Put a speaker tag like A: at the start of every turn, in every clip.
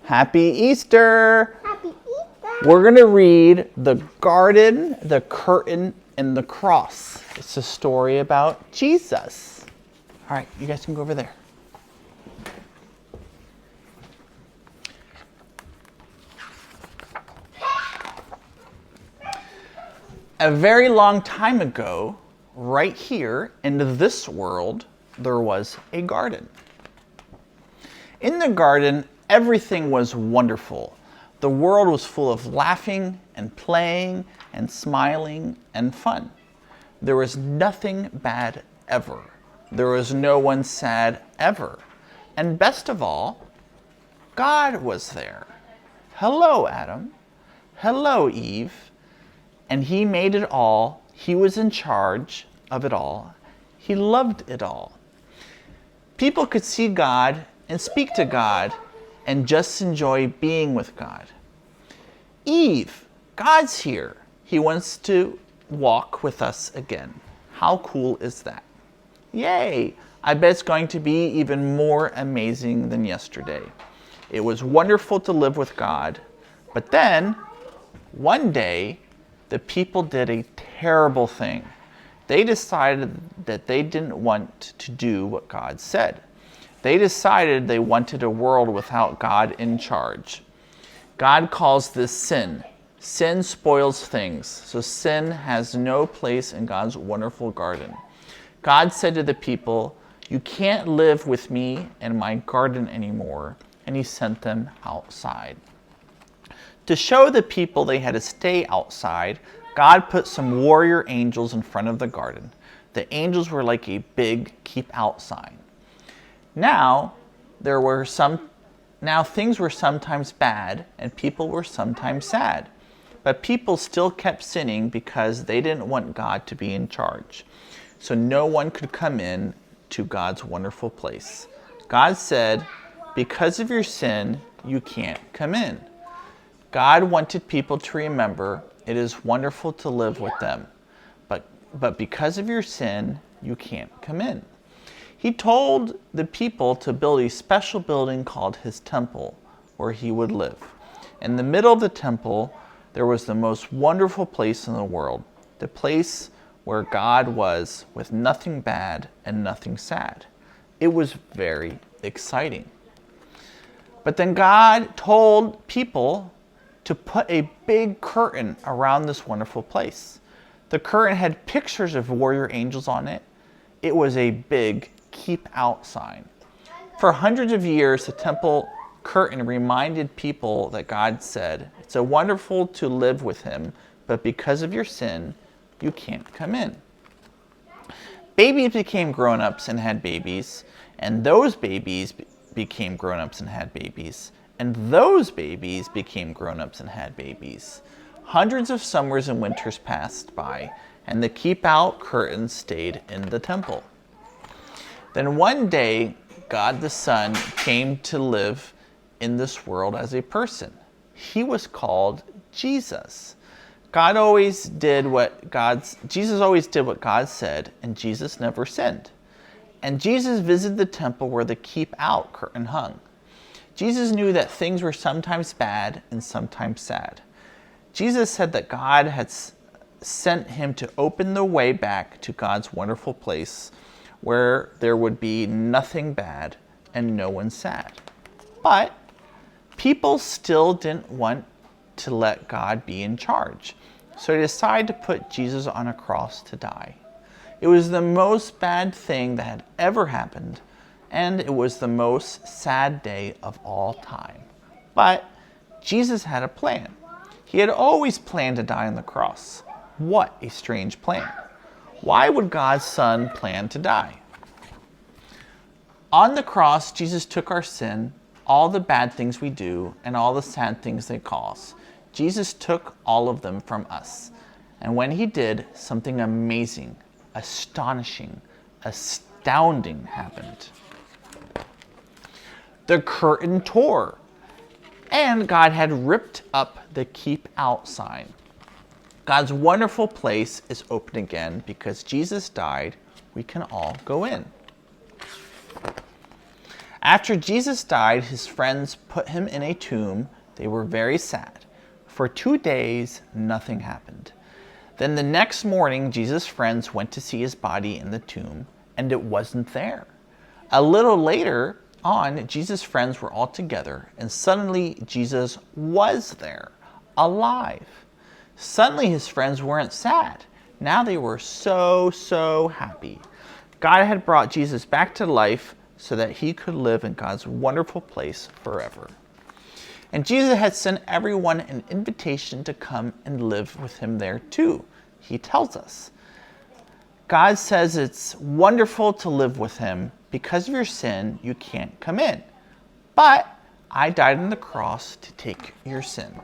A: Happy Easter!
B: Happy Easter!
A: We're going to read The Garden, the Curtain, and the Cross. It's a story about Jesus. All right, you guys can go over there. A very long time ago, right here in this world, there was a garden. In the garden, everything was wonderful. The world was full of laughing and playing and smiling and fun. There was nothing bad ever. There was no one sad ever. And best of all, God was there. Hello, Adam. Hello, Eve. And he made it all. He was in charge of it all. He loved it all. People could see God and speak to God and just enjoy being with God. Eve, God's here. He wants to walk with us again. How cool is that? Yay! I bet it's going to be even more amazing than yesterday. It was wonderful to live with God. But then, one day, the people did a terrible thing. They decided that they didn't want to do what God said. They decided they wanted a world without God in charge. God calls this sin. Sin spoils things, so sin has no place in God's wonderful garden. God said to the people, "You can't live with me in my garden anymore," and he sent them outside. To show the people they had to stay outside, God put some warrior angels in front of the garden. The angels were like a big keep out sign. Now things were sometimes bad and people were sometimes sad. But people still kept sinning because they didn't want God to be in charge. So no one could come in to God's wonderful place. God said, "Because of your sin, you can't come in." God wanted people to remember it is wonderful to live with them, but because of your sin, you can't come in. He told the people to build a special building called his temple, where he would live. In the middle of the temple, there was the most wonderful place in the world, the place where God was with nothing bad and nothing sad. It was very exciting. But then God told people to put a big curtain around this wonderful place. The curtain had pictures of warrior angels on it. It was a big keep out sign. For hundreds of years, the temple curtain reminded people that God said, "It's so wonderful to live with him, but because of your sin, you can't come in." Babies became grown-ups and had babies, and those babies became grown-ups and had babies. And those babies became grown-ups and had babies. Hundreds of summers and winters passed by, and the keep-out curtain stayed in the temple. Then one day, God the Son came to live in this world as a person. He was called Jesus. Jesus always did what God said, and Jesus never sinned. And Jesus visited the temple where the keep-out curtain hung. Jesus knew that things were sometimes bad and sometimes sad. Jesus said that God had sent him to open the way back to God's wonderful place where there would be nothing bad and no one sad. But people still didn't want to let God be in charge. So they decided to put Jesus on a cross to die. It was the most bad thing that had ever happened, and it was the most sad day of all time. But Jesus had a plan. He had always planned to die on the cross. What a strange plan. Why would God's Son plan to die? On the cross, Jesus took our sin, all the bad things we do, and all the sad things they cause. Jesus took all of them from us. And when he did, something amazing, astonishing, astounding happened. The curtain tore, and God had ripped up the keep out sign. God's wonderful place is open again because Jesus died. We can all go in. After Jesus died, his friends put him in a tomb. They were very sad. For 2 days, nothing happened. Then the next morning, Jesus' friends went to see his body in the tomb, and it wasn't there. A little later on, Jesus' friends were all together, and suddenly Jesus was there, alive. Suddenly his friends weren't sad. Now they were so happy. God had brought Jesus back to life so that he could live in God's wonderful place forever. And Jesus had sent everyone an invitation to come and live with him there too. He tells us. God says it's wonderful to live with him. Because of your sin, you can't come in. But I died on the cross to take your sin.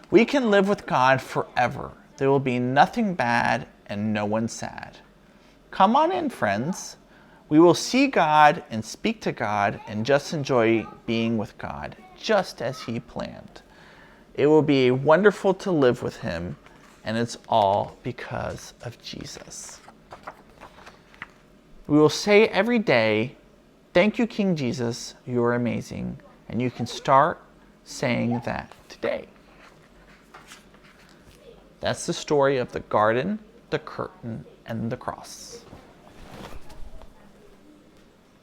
A: We can live with God forever. There will be nothing bad and no one sad. Come on in, friends. We will see God and speak to God and just enjoy being with God, just as he planned. It will be wonderful to live with him, and it's all because of Jesus. We will say every day, "Thank you, King Jesus, you are amazing." And you can start saying that today. That's the story of the garden, the curtain, and the cross.